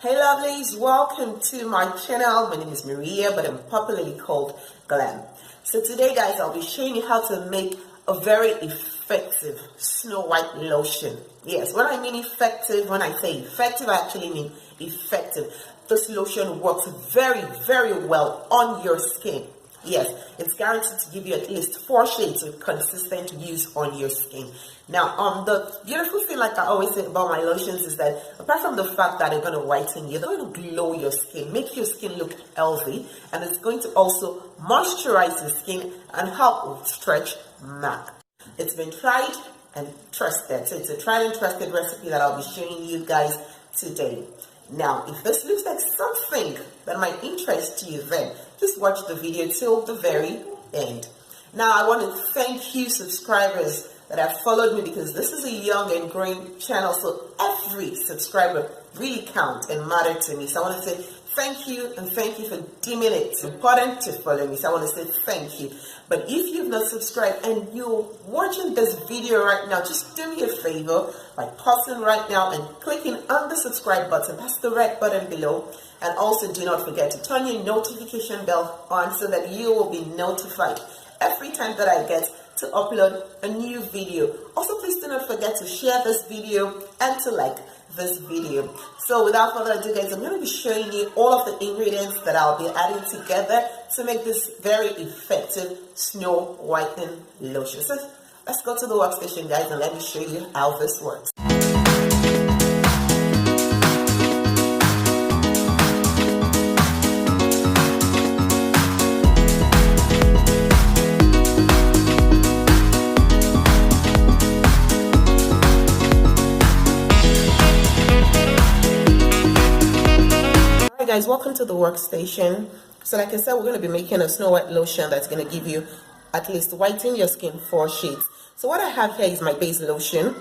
Hey lovelies, welcome to my channel. My name is Maria, but I'm popularly called Glam. So today guys, I'll be showing you how to make a very effective snow white lotion. Yes, when I mean effective, when I say effective, I actually mean effective. This lotion works very, very well on your skin. Yes, it's guaranteed to give you at least 4 shades of consistent use on your skin. Now, the beautiful thing, like I always say about my lotions, is that apart from the fact that they're going to whiten you, they're going to glow your skin, make your skin look healthy, and it's going to also moisturize the skin and help with stretch mark. It's been tried and trusted, so it's a tried and trusted recipe that I'll be showing you guys today. Now, if this looks like something that might interest you, then just watch the video till the very end. Now, I want to thank you subscribers that have followed me, because this is a young and growing channel, so every subscriber really counts and matters to me. So I want to say thank you, and thank you for deeming it important to follow me. So I want to say thank you. But if you've not subscribed and you're watching this video right now, just do me a favor by pausing right now and clicking on the subscribe button. That's the red button below. And also do not forget to turn your notification bell on so that you will be notified every time that I get to upload a new video. Also, please do not forget to share this video and to like this video. So without further ado guys, I'm going to be showing you all of the ingredients that I'll be adding together to make this very effective snow whitening lotion. So let's go to the workstation guys, and let me show you how this works. Guys, welcome to the workstation. So like I said, we're going to be making a snow white lotion that's going to give you at least whiten your skin 4 shades. So what I have here is my base lotion,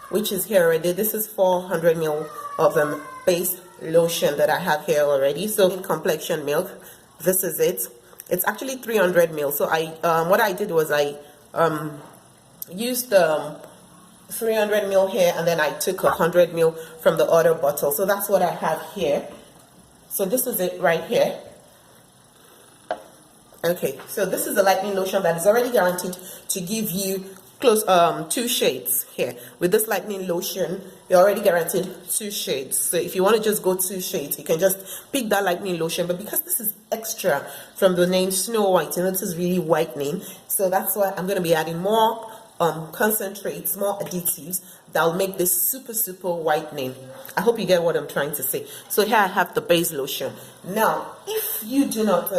which is here already. This is 400 ml of base lotion that I have here already. So in complexion milk, this is it. It's actually 300 ml. So I what I did was I used 300 ml here, and then I took 100 ml from the other bottle. So that's what I have here. So this is it right here. Okay, so this is the lightening lotion that is already guaranteed to give you close 2 shades here. With this lightening lotion, you're already guaranteed 2 shades. So if you want to just go 2 shades, you can just pick that lightening lotion. But because this is extra from the name Snow White, and this is really whitening, so that's why I'm going to be adding more concentrates, more additives that will make this super whitening. I hope you get what I'm trying to say. So here I have the base lotion. Now, if you do not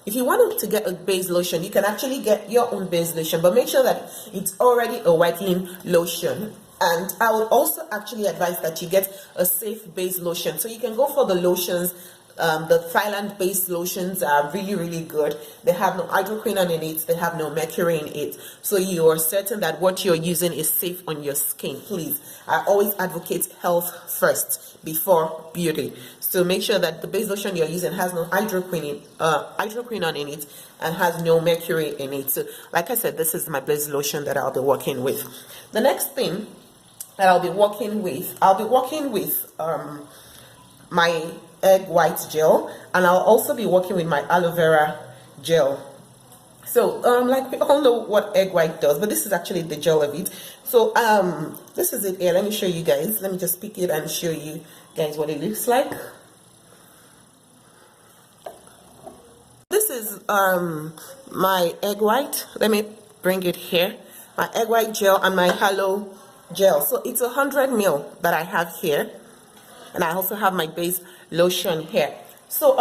if you want to get a base lotion, you can actually get your own base lotion, but make sure that it's already a whitening lotion. And I would also actually advise that you get a safe base lotion. So you can go for the lotions. The Thailand based lotions are really good. They have no hydroquinone in it, they have no mercury in it, so you are certain that what you're using is safe on your skin. Please, I always advocate health first before beauty. So make sure that the base lotion you're using has no hydroquinone in it and has no mercury in it. So like I said, this is my base lotion that I'll be working with. The next thing that I'll be working with my egg white gel, and I'll also be working with my aloe vera gel. So like we all know what egg white does, but this is actually the gel of it. So this is it here. Let me show you guys. Let me just pick it and show you guys what it looks like. This is my egg white. Let me bring it here. My egg white gel and my aloe gel. So it's 100 ml that I have here, and I also have my base lotion here. So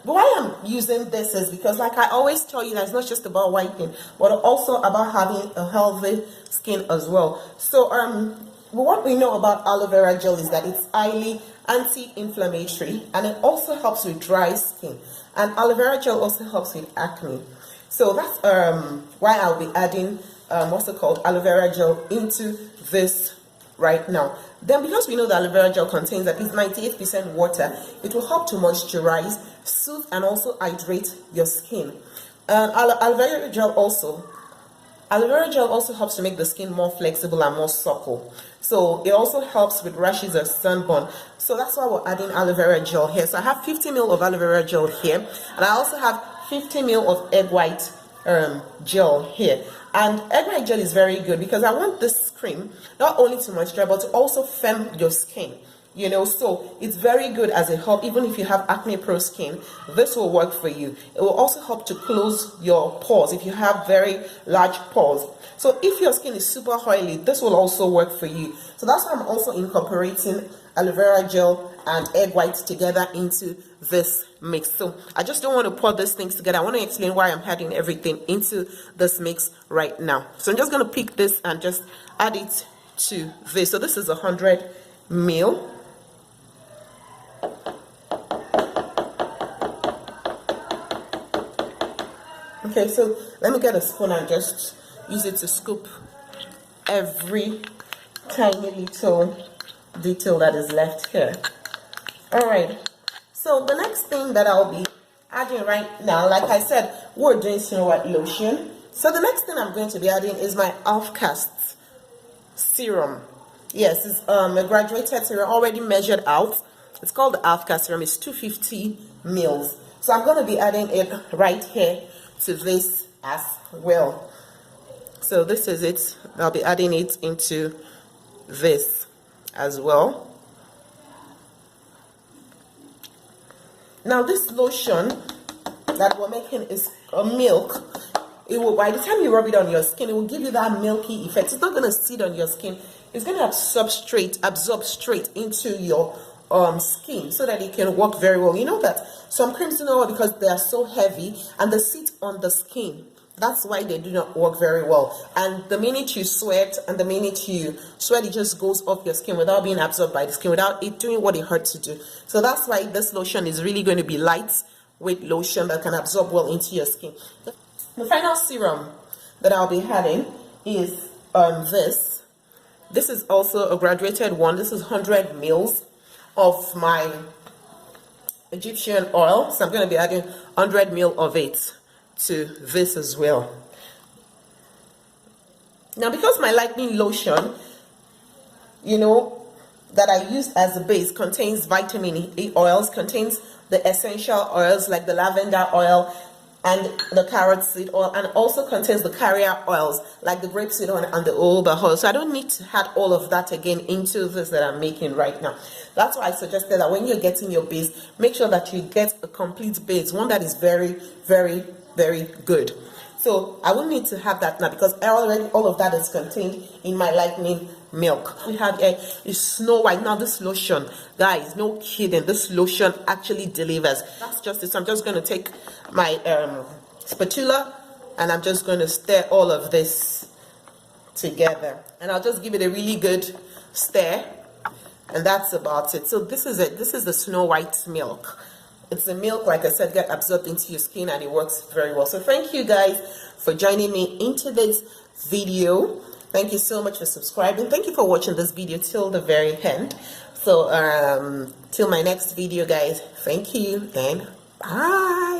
why I'm using this is because, like I always tell you, that it's not just about whitening, but also about having a healthy skin as well. So what we know about aloe vera gel is that it's highly anti-inflammatory, and it also helps with dry skin, and aloe vera gel also helps with acne. So that's why I'll be adding what's it called, aloe vera gel into this right now. Then, because we know that aloe vera gel contains at least 98% water, it will help to moisturize, soothe, and also hydrate your skin. Aloe vera gel also Aloe vera gel also helps to make the skin more flexible and more supple. So it also helps with rashes or sunburn. So that's why we're adding aloe vera gel here. So I have 50 ml of aloe vera gel here, and I also have 50 ml of egg white gel here. And egg white gel is very good because I want this cream not only to moisturize but to also firm your skin. You know, so it's very good as a help. Even if you have acne prone skin, this will work for you. It will also help to close your pores if you have very large pores. So if your skin is super oily, this will also work for you. So that's why I'm also incorporating aloe vera gel and egg whites together into this mix. So I just don't want to pour these things together. I want to explain why I'm adding everything into this mix right now. So I'm just going to pick this and just add it to this. So this is 100 ml. Okay, so let me get a spoon and just use it to scoop every tiny little detail that is left here. Alright, so the next thing that I'll be adding right now, like I said, we're doing Snow White lotion. So the next thing I'm going to be adding is my Halfcaste serum. Yes, it's a graduated serum already measured out. It's called the Halfcaste serum. It's 250 ml. So I'm going to be adding it right here to this as well. So this is it. I'll be adding it into this as well. Now this lotion that we're making is a milk. It will, by the time you rub it on your skin, it will give you that milky effect. It's not going to sit on your skin. It's going to absorb straight into your skin so that it can work very well. You know that some creams do not work because they are so heavy and they sit on the skin. That's why they do not work very well. And the minute you sweat, it just goes off your skin without being absorbed by the skin, without it doing what it hurts to do. So that's why this lotion is really going to be lightweight lotion that can absorb well into your skin. The final serum that I'll be adding is this. This is also a graduated one. This is 100 ml of my Egyptian oil. So I'm going to be adding 100 ml of it to this as well. Now because my lightening lotion, you know, that I use as a base contains vitamin E oils, contains the essential oils like the lavender oil and the carrot seed oil, and also contains the carrier oils like the grapeseed oil and the jojoba oil. So I don't need to add all of that again into this that I'm making right now. That's why I suggested that when you're getting your base, make sure that you get a complete base, one that is very, very, very good. So I won't need to have that now because already all of that is contained in my lightening milk. We have a Snow White. Now this lotion, guys, no kidding, this lotion actually delivers. That's just it. So I'm just going to take my spatula and I'm just going to stir all of this together, and I'll just give it a really good stir, and that's about it. So this is it. This is the Snow White milk. It's a milk, like I said, get absorbed into your skin, and it works very well. So thank you guys for joining me into this video. Thank you so much for subscribing. Thank you for watching this video till the very end. So till my next video, guys, thank you and bye.